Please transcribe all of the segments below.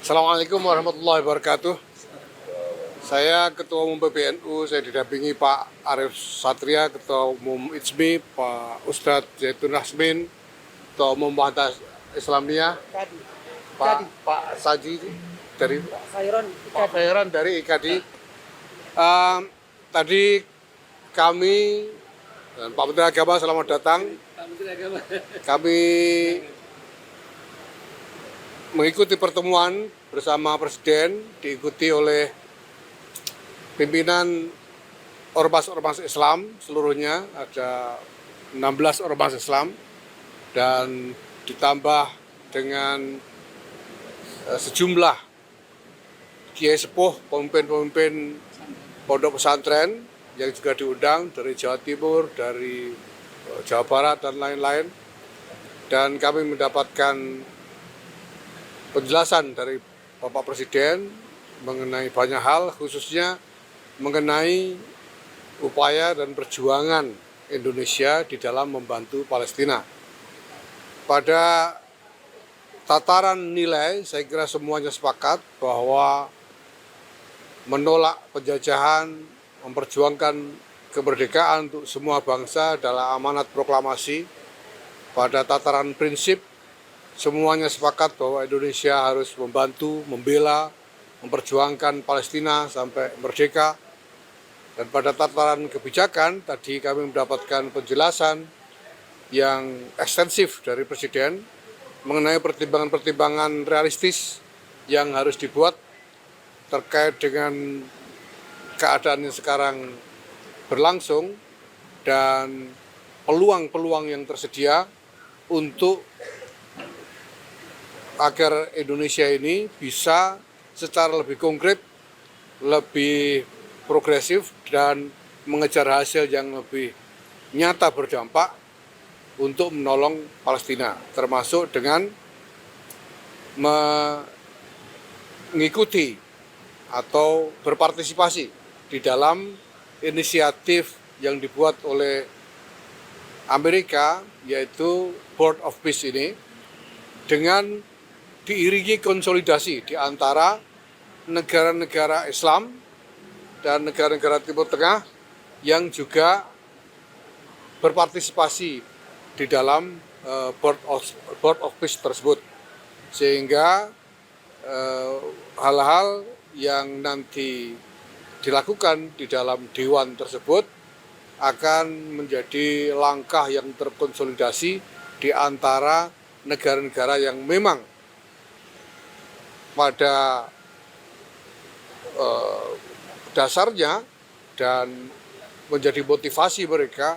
Assalamualaikum warahmatullahi wabarakatuh. Saya Ketua Umum PBNU, saya didampingi Pak Arief Satria, Ketua Umum ITSMI, Pak Ustadz Zaitun Rasmin, Ketua Umum Muhammadiyah Islamiyah, Pak Saji dari Pak Khairon dari IKADI. Tadi kami dan Pak Menteri Agama, selamat datang. Kami mengikuti pertemuan bersama Presiden, diikuti oleh pimpinan ormas-ormas Islam seluruhnya, ada 16 ormas Islam, dan ditambah dengan sejumlah kiai sepuh, pemimpin-pemimpin pondok pesantren yang juga diundang dari Jawa Timur, dari Jawa Barat, dan lain-lain. Dan kami mendapatkan penjelasan dari Bapak Presiden mengenai banyak hal, khususnya mengenai upaya dan perjuangan Indonesia di dalam membantu Palestina. Pada tataran nilai, saya kira semuanya sepakat bahwa menolak penjajahan, memperjuangkan kemerdekaan untuk semua bangsa adalah amanat proklamasi. Pada tataran prinsip, semuanya sepakat bahwa Indonesia harus membantu, membela, memperjuangkan Palestina sampai merdeka. Dan pada tataran kebijakan, tadi kami mendapatkan penjelasan yang ekstensif dari Presiden mengenai pertimbangan-pertimbangan realistis yang harus dibuat terkait dengan keadaan yang sekarang berlangsung dan peluang-peluang yang tersedia untuk agar Indonesia ini bisa secara lebih konkret, lebih progresif, dan mengejar hasil yang lebih nyata berdampak untuk menolong Palestina, termasuk dengan mengikuti atau berpartisipasi di dalam inisiatif yang dibuat oleh Amerika, yaitu Board of Peace ini, dengan diiringi konsolidasi di antara negara-negara Islam dan negara-negara Timur Tengah yang juga berpartisipasi di dalam Board of Peace tersebut. Sehingga hal-hal yang nanti dilakukan di dalam Dewan tersebut akan menjadi langkah yang terkonsolidasi di antara negara-negara yang memang pada dasarnya dan menjadi motivasi mereka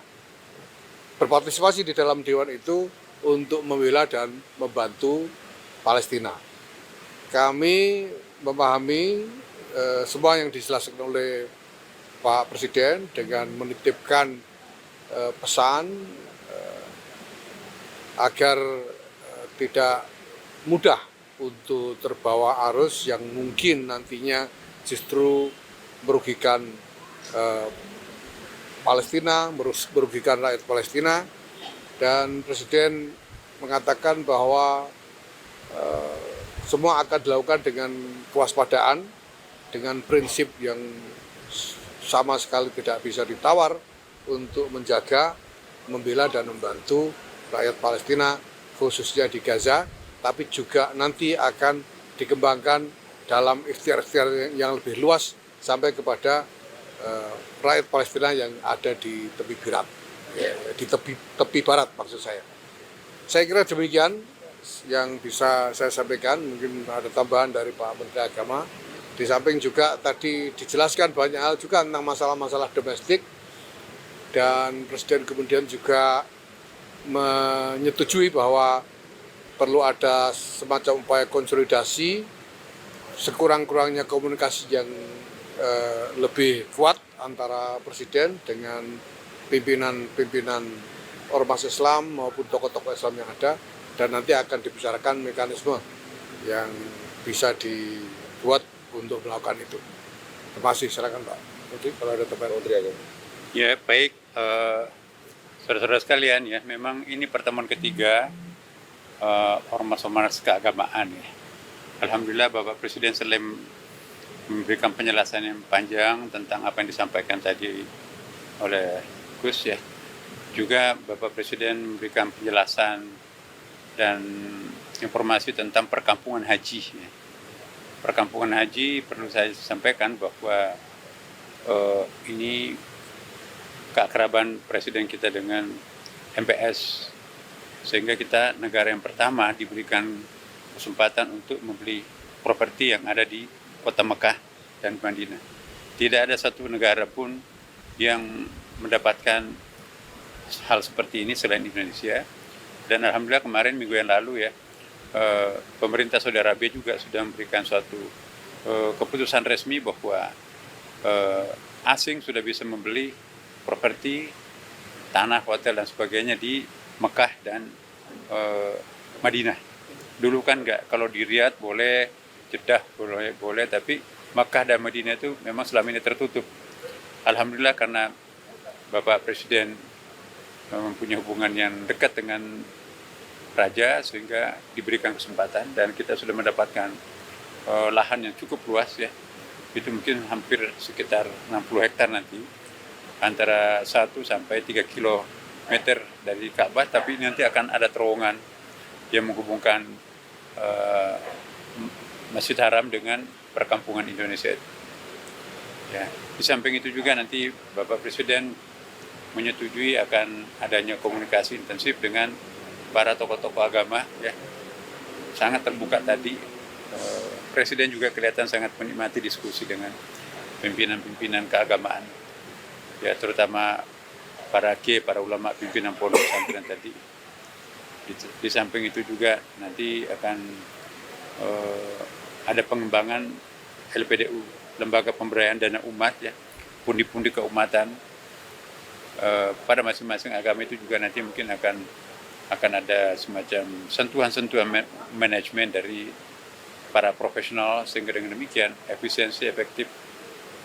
berpartisipasi di dalam Dewan itu untuk membela dan membantu Palestina. Kami memahami semua yang dijelaskan oleh Pak Presiden dengan menitipkan pesan agar tidak mudah untuk terbawa arus yang mungkin nantinya justru merugikan Palestina, merugikan rakyat Palestina. Dan Presiden mengatakan bahwa semua akan dilakukan dengan kewaspadaan, dengan prinsip yang sama sekali tidak bisa ditawar untuk menjaga, membela, dan membantu rakyat Palestina, khususnya di Gaza, tapi juga nanti akan dikembangkan dalam ikhtiar-ikhtiar yang lebih luas sampai kepada rakyat Palestina yang ada di tepi barat, di tepi barat maksud saya. Saya kira demikian yang bisa saya sampaikan. Mungkin ada tambahan dari Pak Menteri Agama. Di samping juga tadi dijelaskan banyak hal juga tentang masalah-masalah domestik, dan Presiden kemudian juga menyetujui bahwa perlu ada semacam upaya konsolidasi, sekurang-kurangnya komunikasi yang lebih kuat antara Presiden dengan pimpinan ormas Islam maupun tokoh-tokoh Islam yang ada, dan nanti akan dibicarakan mekanisme yang bisa dibuat untuk melakukan itu. Terima kasih, silakan Pak Menteri kalau ada tambahan. Menteri Agama. Ya baik, saudara-saudara sekalian, ya memang ini pertemuan ketiga ormas-ormas keagamaan ya. Alhamdulillah Bapak Presiden selain memberikan penjelasan yang panjang tentang apa yang disampaikan tadi oleh Gus ya, juga Bapak Presiden memberikan penjelasan dan informasi tentang perkampungan haji. Ya. Perkampungan haji perlu saya sampaikan bahwa ini keakraban Presiden kita dengan MPS, sehingga kita negara yang pertama diberikan kesempatan untuk membeli properti yang ada di kota Mekah dan Madinah. Tidak ada satu negara pun yang mendapatkan hal seperti ini selain Indonesia. Dan alhamdulillah kemarin minggu yang lalu ya, pemerintah Saudi Arabia juga sudah memberikan suatu keputusan resmi bahwa asing sudah bisa membeli properti, tanah, hotel dan sebagainya di Mekah dan Madinah. Dulu kan enggak, kalau di Riyadh boleh, Jeddah boleh, tapi Mekah dan Madinah itu memang selama ini tertutup. Alhamdulillah karena Bapak Presiden mempunyai hubungan yang dekat dengan Raja sehingga diberikan kesempatan dan kita sudah mendapatkan lahan yang cukup luas ya. Itu mungkin hampir sekitar 60 hektar nanti, antara 1 sampai 3 kilometer dari Ka'bah, tapi nanti akan ada terowongan yang menghubungkan Masjid Haram dengan perkampungan Indonesia. Ya, di samping itu juga nanti Bapak Presiden menyetujui akan adanya komunikasi intensif dengan para tokoh-tokoh agama ya. Sangat terbuka tadi. Presiden juga kelihatan sangat menikmati diskusi dengan pimpinan-pimpinan keagamaan. Ya, terutama para para ulama pimpinan pondok pesantren tadi. Di samping itu juga nanti akan ada pengembangan LPDU, Lembaga Pemberdayaan Dana Umat ya, pundi-pundi keumatan pada masing-masing agama itu juga nanti mungkin akan ada semacam sentuhan-sentuhan manajemen dari para profesional sehingga dengan demikian efisiensi efektif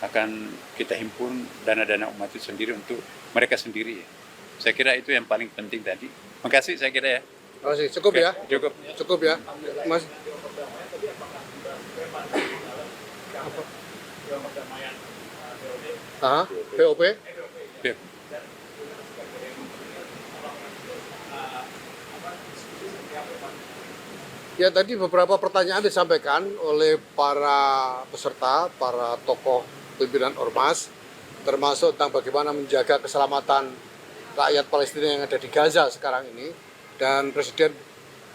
akan kita himpun dana-dana umat itu sendiri untuk mereka sendiri. Saya kira itu yang paling penting tadi. Makasih saya kira ya. Terima kasih. Cukup ya? Cukup. Cukup ya, Mas. POP? Ya. Ya, tadi beberapa pertanyaan disampaikan oleh para peserta, para tokoh pimpinan ormas, termasuk tentang bagaimana menjaga keselamatan rakyat Palestina yang ada di Gaza sekarang ini. Dan Presiden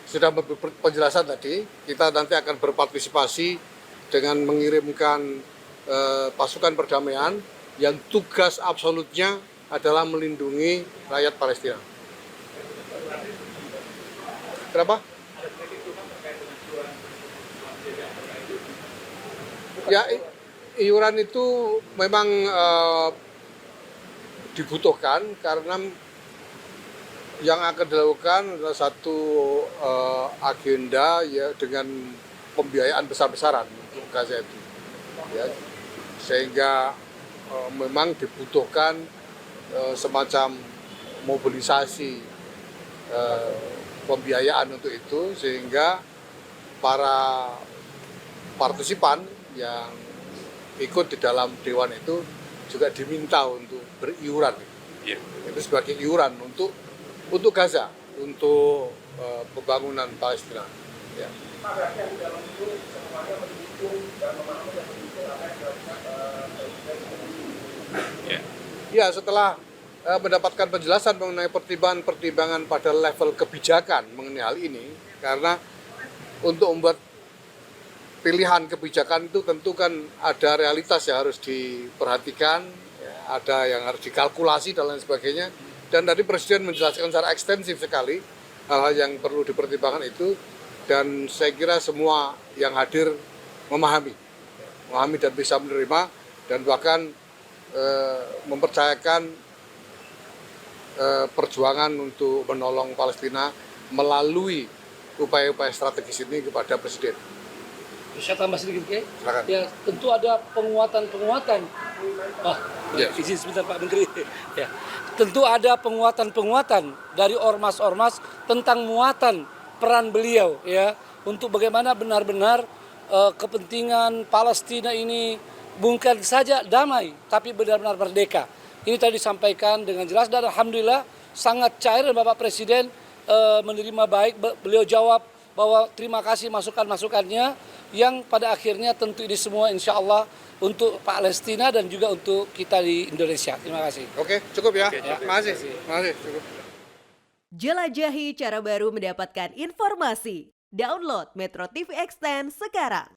sudah memberi penjelasan tadi, kita nanti akan berpartisipasi dengan mengirimkan pasukan perdamaian yang tugas absolutnya adalah melindungi rakyat Palestina. Kenapa? Ya, iuran itu memang dibutuhkan karena yang akan dilakukan adalah satu agenda ya dengan pembiayaan besar-besaran untuk Gaza itu. Ya, sehingga memang dibutuhkan semacam mobilisasi pembiayaan untuk itu, sehingga para partisipan yang ikut di dalam dewan itu juga diminta untuk beriuran. Ya. Itu sebagai iuran untuk Gaza, untuk pembangunan Palestina. Ya. Ya, setelah mendapatkan penjelasan mengenai pertimbangan pada level kebijakan mengenai hal ini, karena untuk membuat pilihan kebijakan itu tentu kan ada realitas yang harus diperhatikan, ya, ada yang harus dikalkulasi dan lain sebagainya. Dan tadi Presiden menjelaskan secara ekstensif sekali hal-hal yang perlu dipertimbangkan itu, dan saya kira semua yang hadir memahami dan bisa menerima, dan bahkan mempercayakan perjuangan untuk menolong Palestina melalui upaya-upaya strategis ini kepada Presiden. Saya tambah sedikit, Kiai. Silakan. Ya, tentu ada penguatan-penguatan. Yes. Izin sebentar Pak Menteri. Ya, tentu ada penguatan-penguatan dari ormas-ormas tentang muatan peran beliau, ya, untuk bagaimana benar-benar kepentingan Palestina ini bukan saja damai, tapi benar-benar merdeka. Ini tadi disampaikan dengan jelas dan alhamdulillah sangat cair dan Bapak Presiden menerima baik. Beliau jawab bahwa terima kasih masukan-masukannya yang pada akhirnya tentu ini semua insya Allah untuk Palestina dan juga untuk kita di Indonesia. Terima kasih. Oke, cukup ya. Oke, cukup. Terima kasih. Terima kasih. Cukup. Jelajahi cara baru mendapatkan informasi. Download Metro TV Extend sekarang.